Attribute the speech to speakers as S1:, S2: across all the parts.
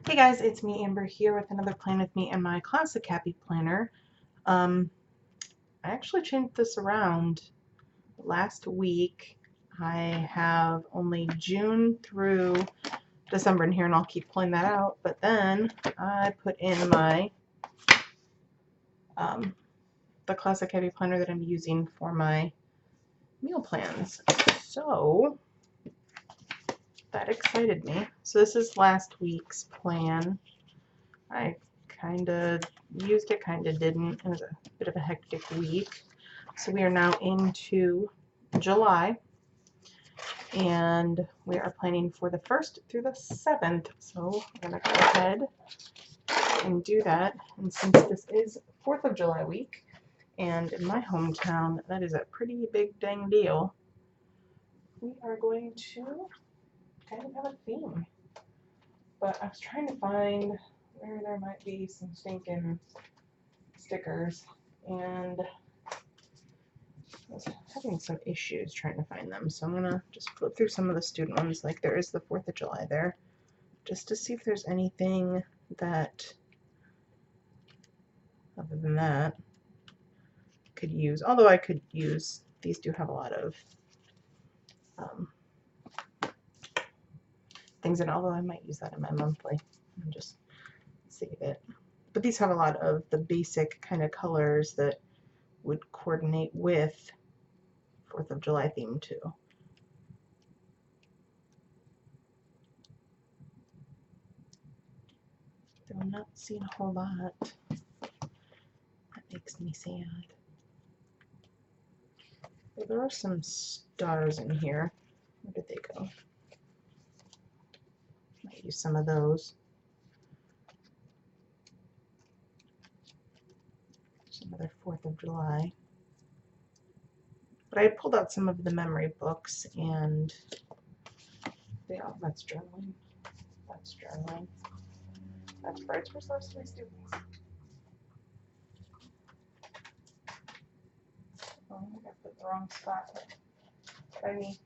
S1: Hey guys, it's me Amber here with another plan with me and my classic happy planner. I actually changed this around last week. I have only June through December in here and I'll keep pulling that out, but then I put in my the classic happy planner that I'm using for my meal plans. So that excited me. So this is last week's plan. I kind of used it, kind of didn't. It was a bit of a hectic week. So we are now into July and we are planning for the 1st through the 7th. So I'm going to go ahead and do that. And since this is 4th of July week, and in my hometown, that is a pretty big dang deal, we are going to kind of have a theme. But I was trying to find where there might be some stinking stickers, and I was having some issues trying to find them, so I'm gonna just flip through some of the student ones. Like there is the 4th of July there, just to see if there's anything that, other than that, could use. Although I could use, these do have a lot of things in it, although I might use that in my monthly and just save it. But these have a lot of the basic kind of colors that would coordinate with 4th of July theme too. Though I'm not seeing a whole lot. That makes me sad. Well, there are some stars in here. Where did they go? Might use some of those. Some other 4th of July. But I pulled out some of the memory books and they all, that's journaling. That's journaling. That's Brights for Sorcery Students. Oh, I got the wrong spot. By me.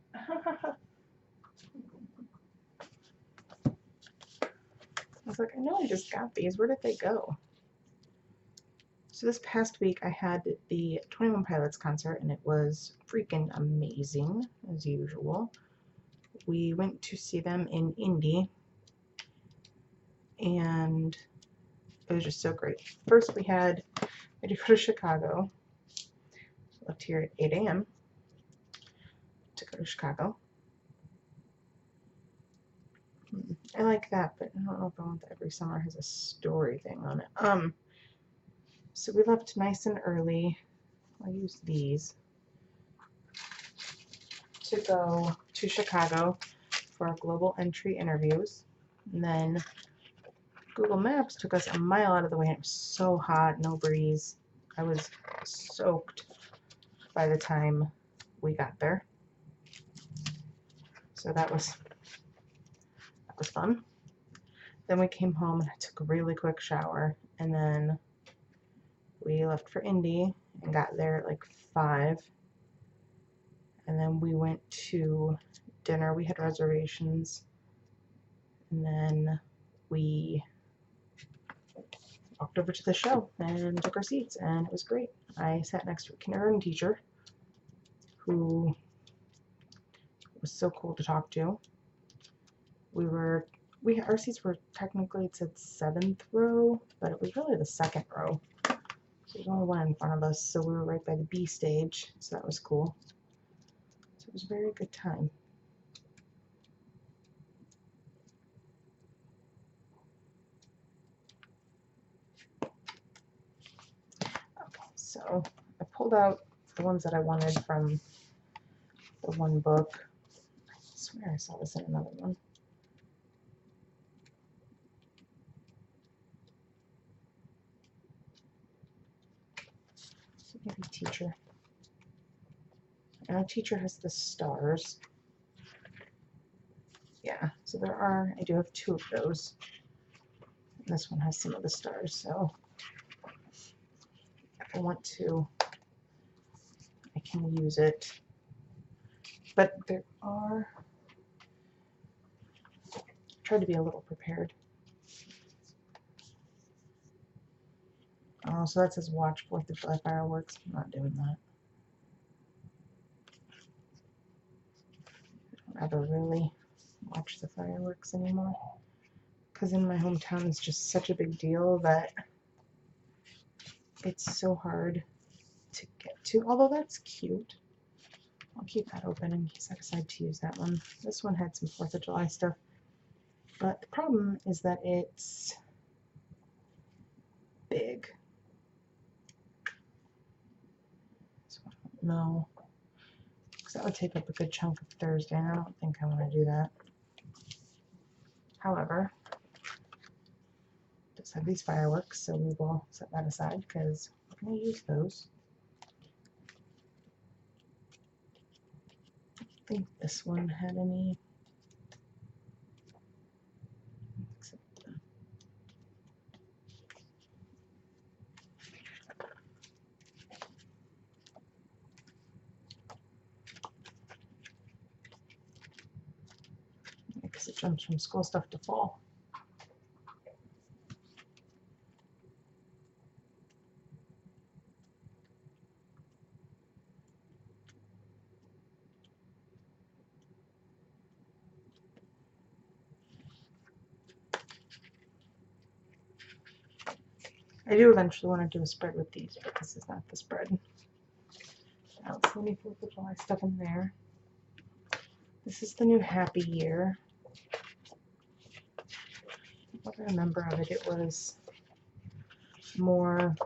S1: I was like, I know I just got these. Where did they go? So this past week I had the 21 Pilots concert and it was freaking amazing as usual. We went to see them in Indy and it was just so great. First we had to go to Chicago. Left here at 8 a.m. to go to Chicago. I like that, but I don't know if I want that. Every summer has a story thing on it. So we left nice and early. I'll use these to go to Chicago for our global entry interviews. And then Google Maps took us a mile out of the way and it was so hot, no breeze. I was soaked by the time we got there. So that was fun. Then we came home and I took a really quick shower and then we left for Indy and got there at like 5. And then we went to dinner. We had reservations. And then we walked over to the show and took our seats and it was great. I sat next to a kindergarten teacher who was so cool to talk to. Our seats were technically, it said 7th row, but it was really the 2nd row. So there's only one in front of us, so we were right by the B stage, so that was cool. So it was a very good time. Okay, so I pulled out the ones that I wanted from the one book. I swear I saw this in another one. Maybe teacher. And our teacher has the stars. Yeah, so I do have 2 of those. And this one has some of the stars, so if I want to, I can use it. But there are, I tried to be a little prepared. Oh, so that says watch 4th of July fireworks. I'm not doing that. I don't ever really watch the fireworks anymore. Because in my hometown it's just such a big deal that it's so hard to get to. Although that's cute. I'll keep that open in case I decide to use that one. This one had some 4th of July stuff. But the problem is that it's big. So I don't know. Because that would take up a good chunk of Thursday, and I don't think I want to do that. However, it does have these fireworks, so we will set that aside because we're going to use those. I think this one had any. Because it jumps from school stuff to fall. I do eventually want to do a spread with these, but this is not the spread. I don't see any 4th of July stuff in there. This is the new Happy Year. What I remember of it, it was more,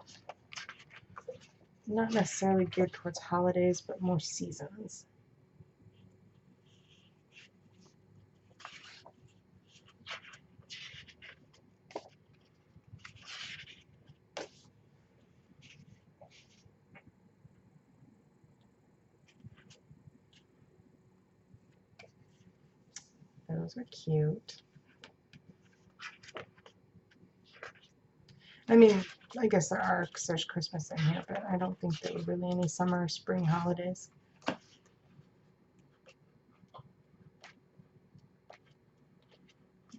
S1: not necessarily geared towards holidays, but more seasons. Those are cute. I mean, I guess there are, because there's Christmas in here, but I don't think there were really any summer or spring holidays. There's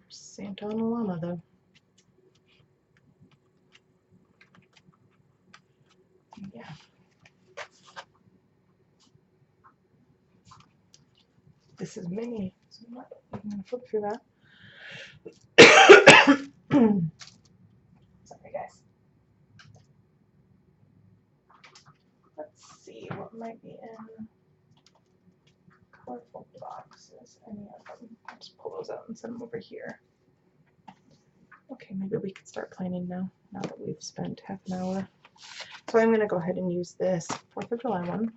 S1: Santa and a llama, though. Yeah. This is mini, so I'm going to flip through that. Sorry, guys. Let's see what might be in colorful boxes. Any of them. I'll just pull those out and send them over here. Okay, maybe we could start planning now that we've spent half an hour. So I'm going to go ahead and use this 4th of July one.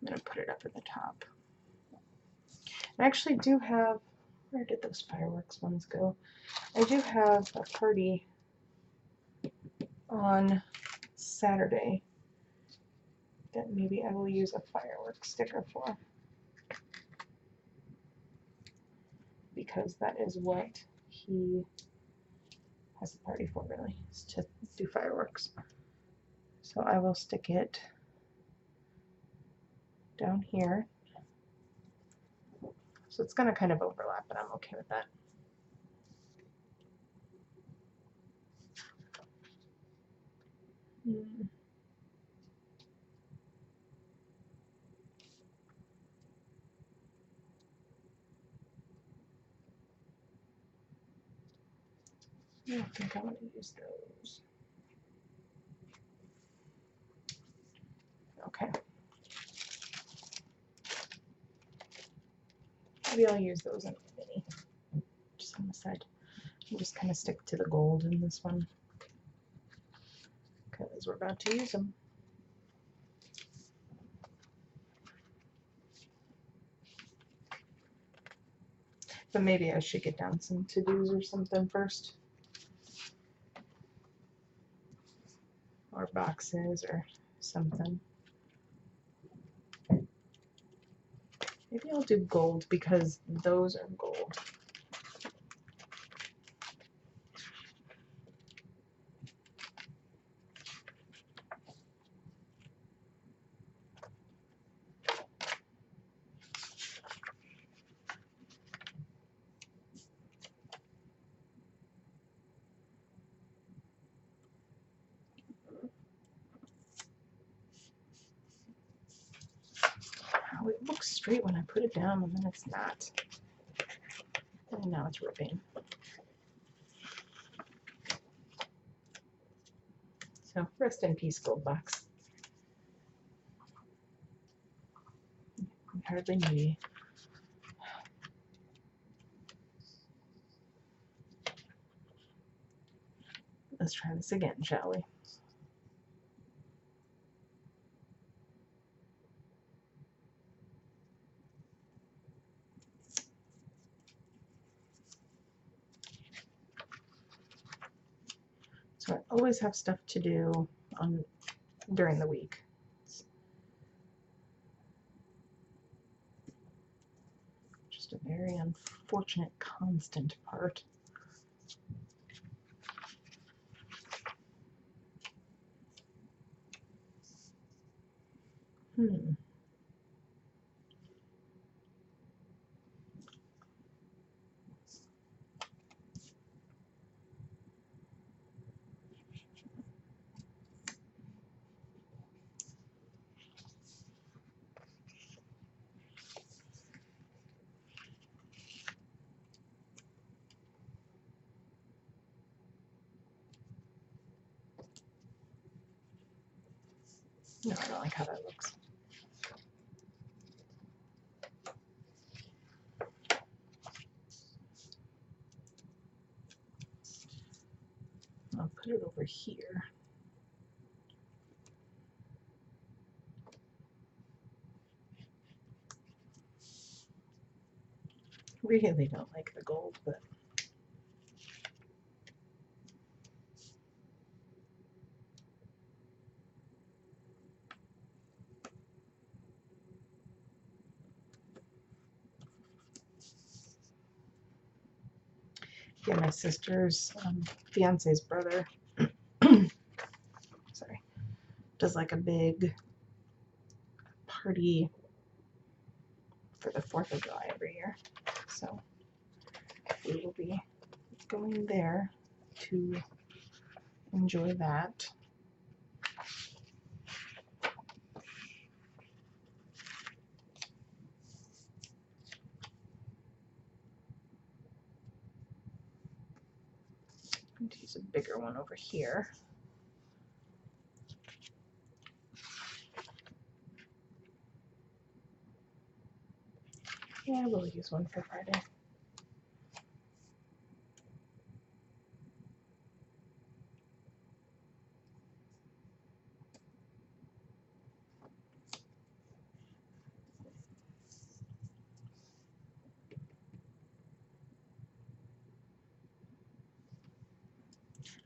S1: I'm going to put it up at the top. I actually do have, where did those fireworks ones go? I do have a party on Saturday that maybe I will use a fireworks sticker for. Because that is what he has a party for, really, is to do fireworks. So I will stick it down here. So it's going to kind of overlap, but I'm okay with that. I don't think I want to use those. Okay. Maybe I'll use those in a mini. Just on the side. I'll just kind of stick to the gold in this one because we're about to use them. But maybe I should get down some to-dos or something first. Or boxes or something. Maybe I'll do gold because those are gold. straight when I put it down, and then it's not. And now it's ripping. So rest in peace, gold box. Hardly me. Let's try this again, shall we? So I always have stuff to do during the week. Just a very unfortunate constant part. No, I don't like how that looks. I'll put it over here. Really don't like the gold, but yeah, my sister's fiance's brother sorry, does like a big party for the 4th of July every year. So we will be going there to enjoy that. I'm going to use a bigger one over here. Yeah, we'll use one for Friday.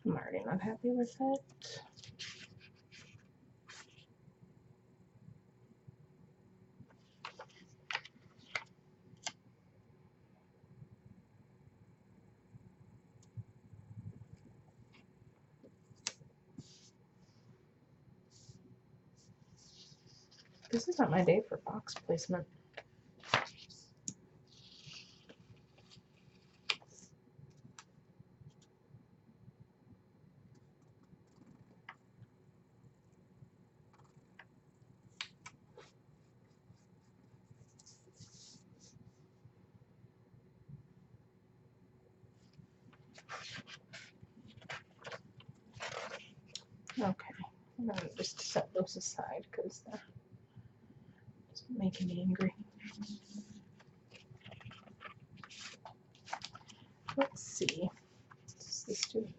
S1: I'm already not happy with it. This is not my day for box placement. Okay, I'm going to just set those aside because they're just making me angry. Let's see. What's this doing?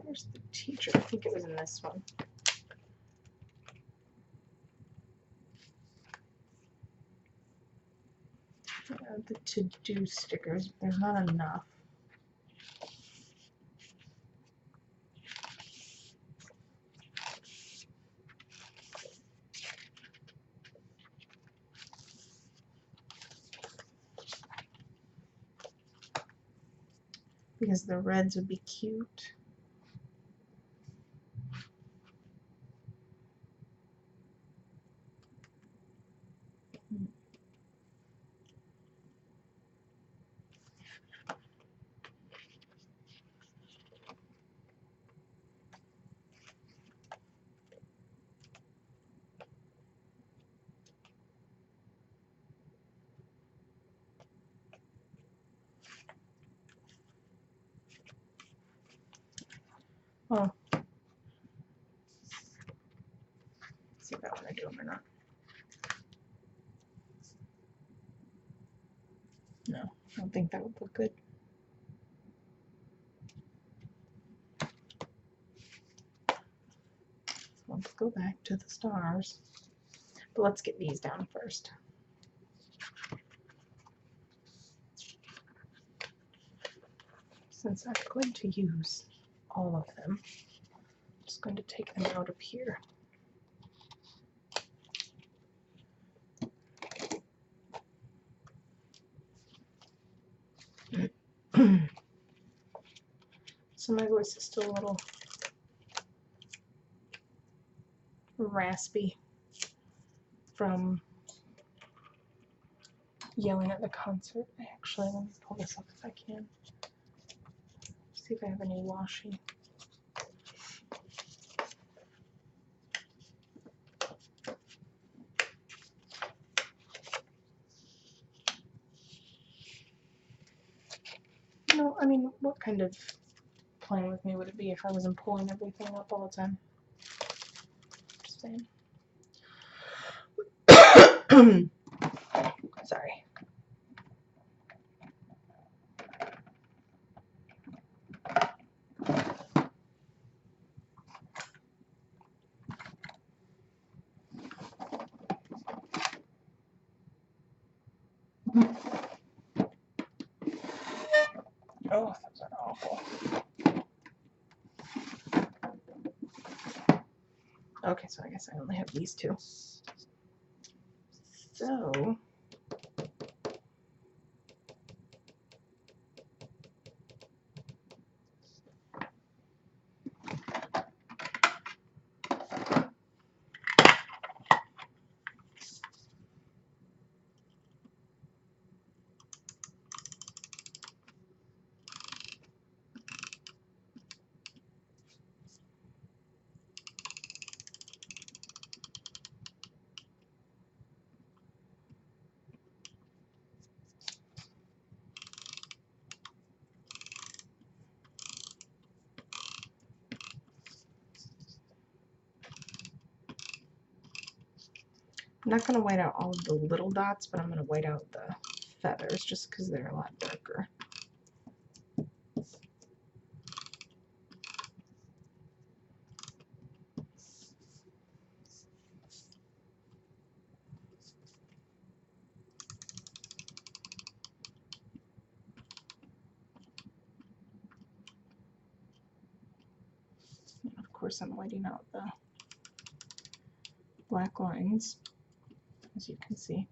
S1: Where's the teacher? I think it was in this one. The to-do stickers, there's not enough. Because the reds would be cute. Well, see if I want to do them or not. No, I don't think that would look good. Let's go back to the stars. But let's get these down first. Since I'm going to use all of them, I'm just going to take them out of here. So my voice is still a little raspy from yelling at the concert. Actually, let me pull this up if I can. See if I have any washi. No, I mean, what kind of playing with me would it be if I wasn't pulling everything up all the time? Just saying. Sorry. Oh, those are awful. Okay, so I guess I only have these two. So, I'm not going to white out all of the little dots, but I'm going to white out the feathers just because they're a lot darker. And of course, I'm whiting out the black lines, as you can see.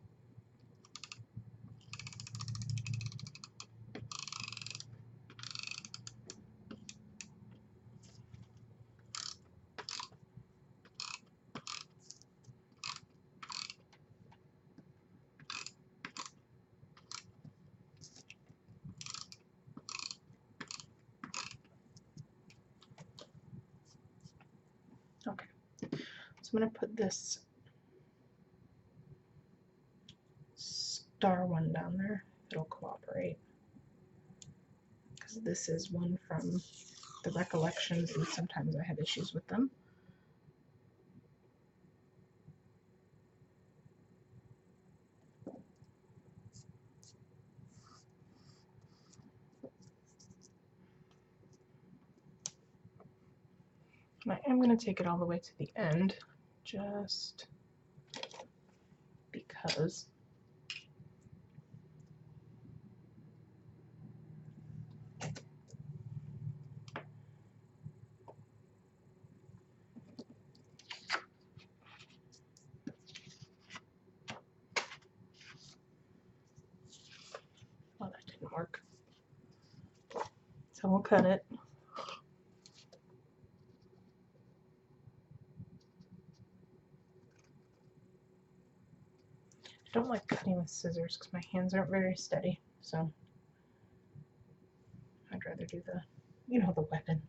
S1: Okay, so I'm going to put this star one down there. It'll cooperate. Because this is one from the recollections, and sometimes I had issues with them. And I am going to take it all the way to the end, just because. Well, that didn't work. So we'll cut it. I don't like cutting with scissors because my hands aren't very steady, so I'd rather do the, you know, the weapon.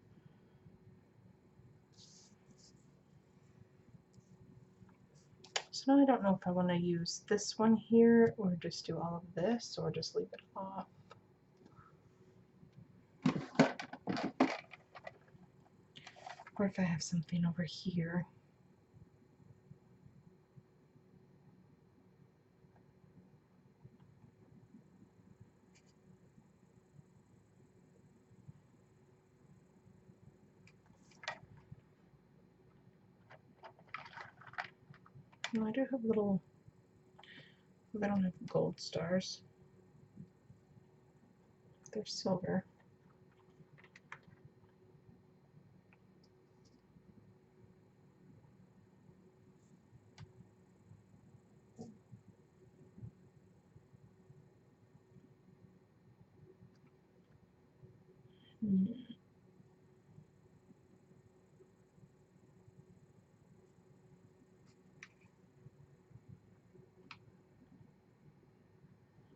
S1: So now I don't know if I want to use this one here or just do all of this or just leave it off. Or if I have something over here. No, I do have little, I don't have gold stars. They're silver.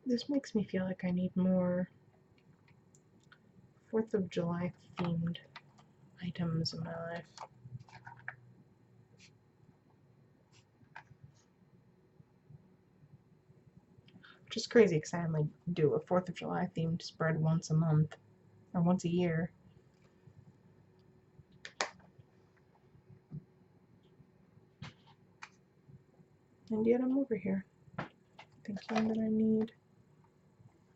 S1: This makes me feel like I need more 4th of July themed items in my life. Which is crazy because I only do a 4th of July themed spread once a month or once a year. And yet I'm over here thinking that I need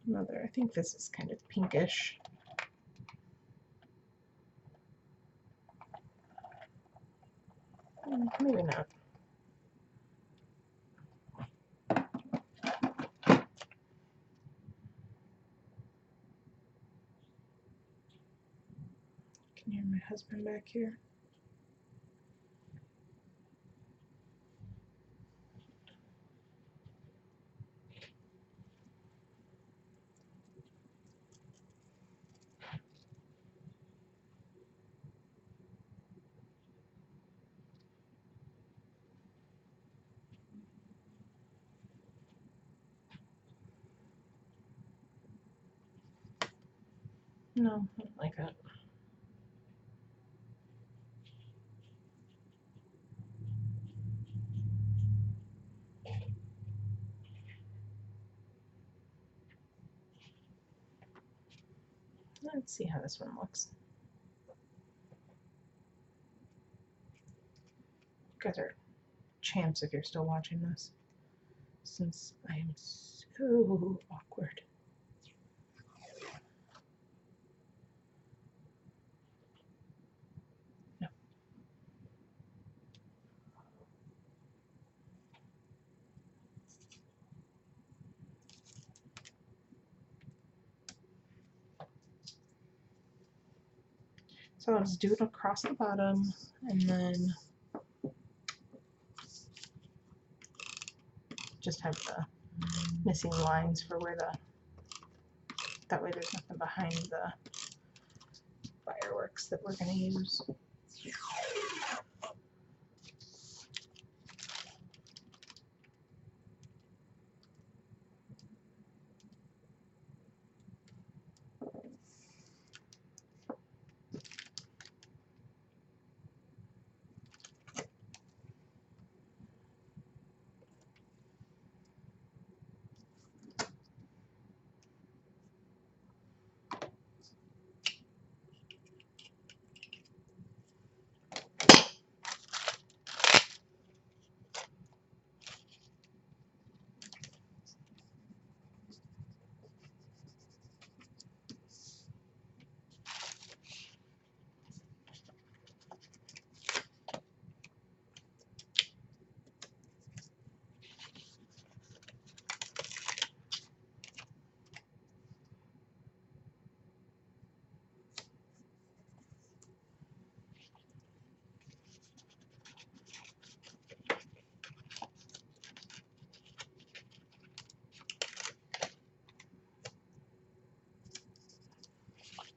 S1: another. I think this is kind of pinkish. Maybe not. Can you hear my husband back here? No, I don't like that. Let's see how this one looks. You guys are champs if you're still watching this, since I am so awkward. No. So I'll just do it across the bottom and then just have the missing lines for where that way there's nothing behind the fireworks that we're going to use.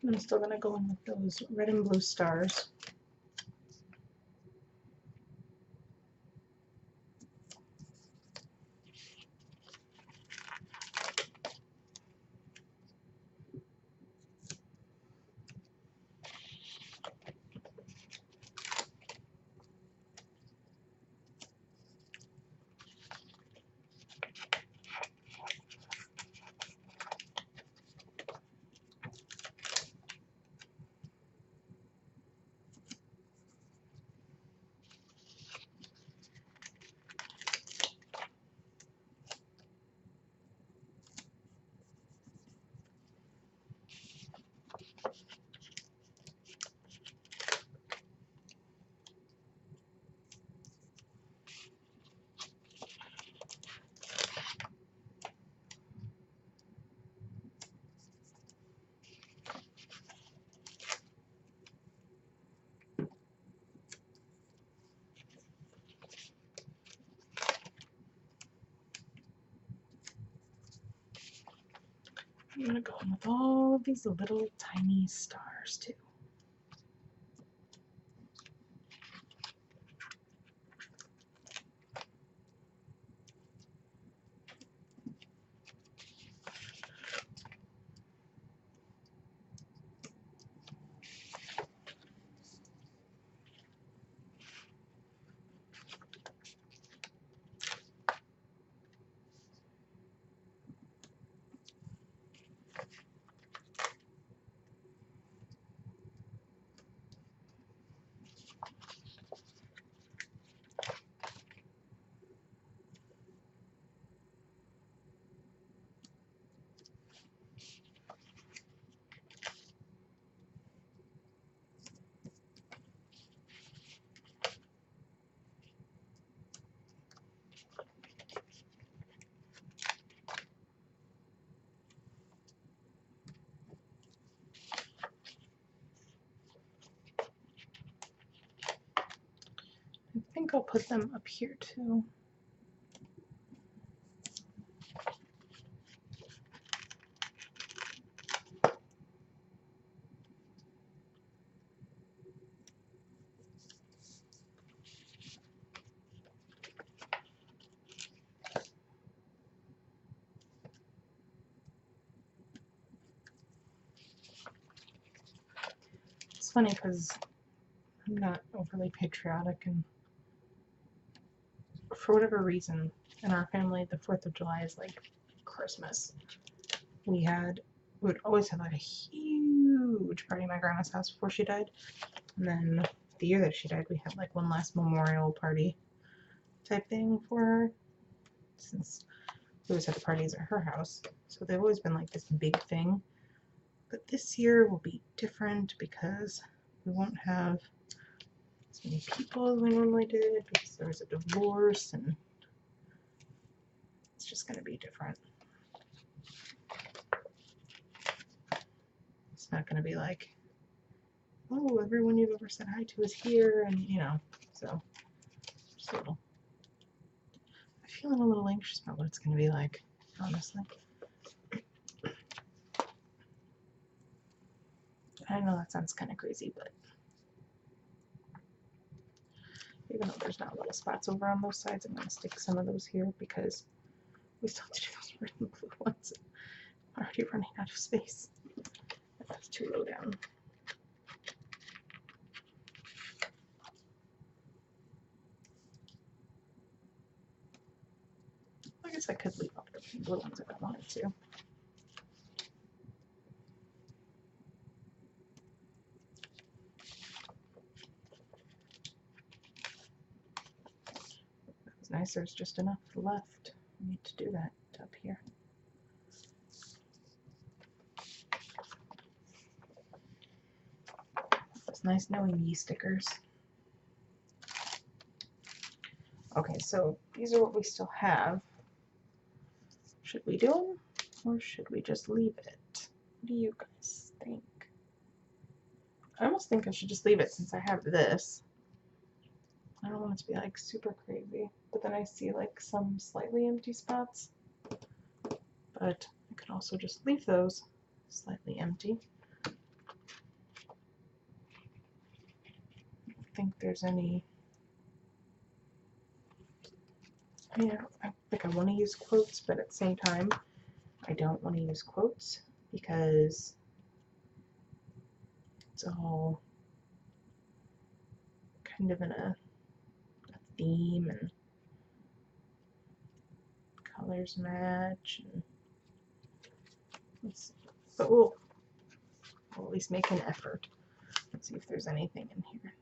S1: I'm still going to go in with those red and blue stars. I'm gonna go in with all of these little tiny stars too. I think I'll put them up here too. It's funny because I'm not overly patriotic, and for whatever reason, in our family, the 4th of July is like Christmas. We would always have like a huge party at my grandma's house before she died. And then the year that she died, we had like one last memorial party type thing for her, since we always had the parties at her house. So they've always been like this big thing. But this year will be different because we won't have as many people as we normally did because there was a divorce, and it's just going to be different. It's not going to be like, oh, everyone you've ever said hi to is here, and you know, so just a little. I'm feeling a little anxious about what it's going to be like, honestly. I know that sounds kind of crazy, but even though there's not little spots over on those sides, I'm going to stick some of those here because we still have to do those red and blue ones. I'm already running out of space. That's too low down. I guess I could leave off the blue ones if I wanted to. That was nice. There's just enough left. I need to do that up here. It's nice knowing these stickers. Okay, so these are what we still have. Should we do them, or should we just leave it? What do you guys think? I almost think I should just leave it since I have this. I don't want it to be like super crazy, but then I see like some slightly empty spots. But I could also just leave those slightly empty. I don't think there's any. I mean, I think I want to use quotes, but at the same time, I don't want to use quotes because it's all kind of in a theme and colors match. And let's see. But we'll at least make an effort. Let's see if there's anything in here.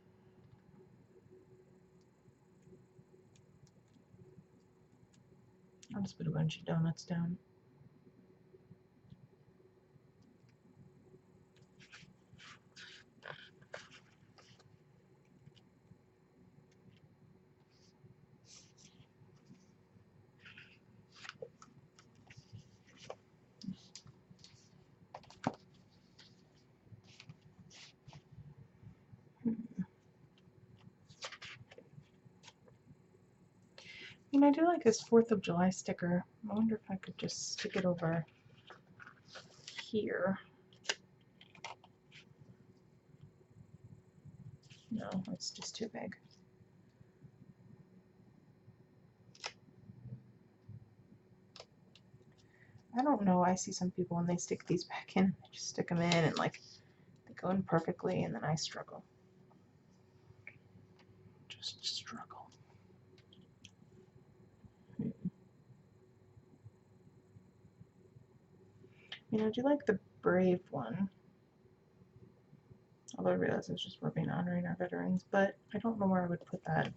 S1: I'll just put a bunch of donuts down. I mean, I do like this 4th of July sticker. I wonder if I could just stick it over here. No, it's just too big. I don't know, I see some people when they stick these back in, they just stick them in and like they go in perfectly, and then I struggle. Just struggle. I mean, I do like the Brave one, although I realize it's just rubbing honoring our veterans, but I don't know where I would put that.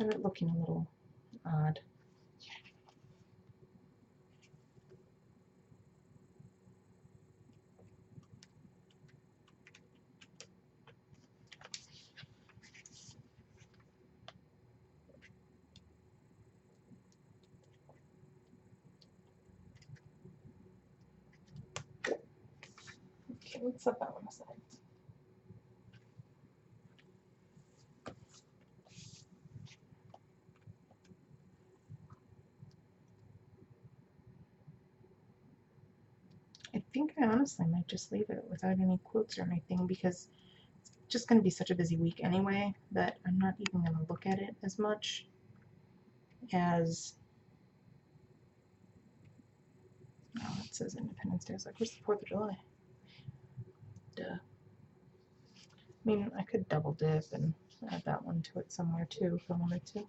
S1: And it looking a little odd. Okay, let's set that one aside. I think I honestly might just leave it without any quotes or anything, because it's just going to be such a busy week anyway that I'm not even going to look at it as much as, oh, it says Independence Day. I was like, where's the 4th of July? Duh. I mean, I could double dip and add that one to it somewhere too if I wanted to.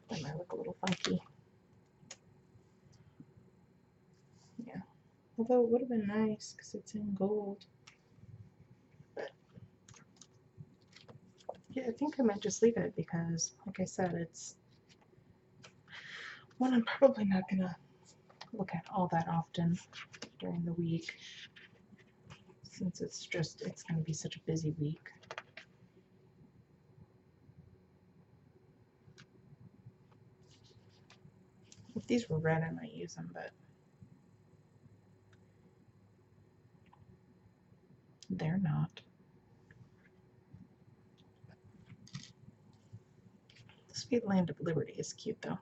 S1: That might look a little funky. Yeah. Although it would have been nice because it's in gold. But yeah, I think I might just leave it because, like I said, it's one I'm probably not going to look at all that often during the week, since it's going to be such a busy week. If these were red, I might use them, but they're not. The Sweet Land of Liberty is cute, though.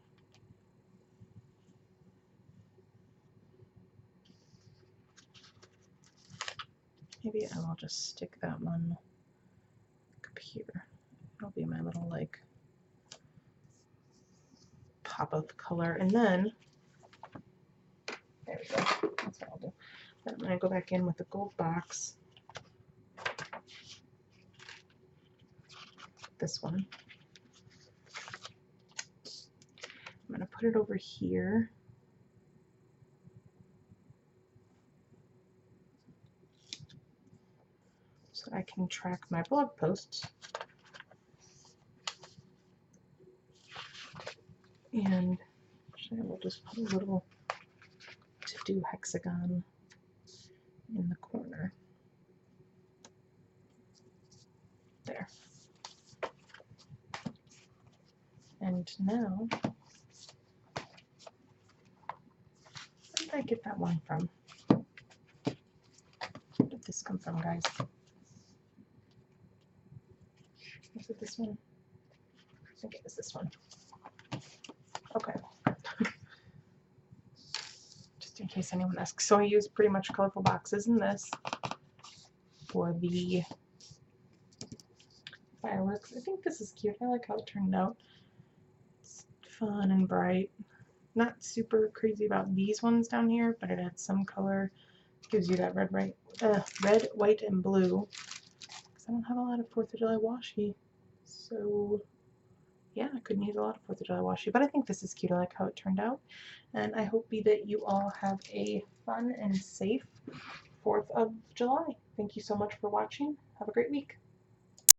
S1: Maybe I will just stick that one up here. It'll be my little, like, pop of color. And then, there we go. That's what I'll do. Then I'm going to go back in with the gold box. This one. I'm going to put it over here. So I can track my blog posts. And actually I will just put a little to-do hexagon in the corner. There. And now, where did I get that one from? Where did this come from, guys? Was it this one? I think it was this one. Okay. Just in case anyone asks. So I use pretty much colorful boxes in this for the fireworks. I think this is cute. I like how it turned out. It's fun and bright. Not super crazy about these ones down here, but it adds some color. Gives you that red, white, and blue. Because I don't have a lot of 4th of July washi. So yeah, I couldn't use a lot of 4th of July washi, but I think this is cute. I like how it turned out. And I hope that you all have a fun and safe 4th of July. Thank you so much for watching. Have a great week.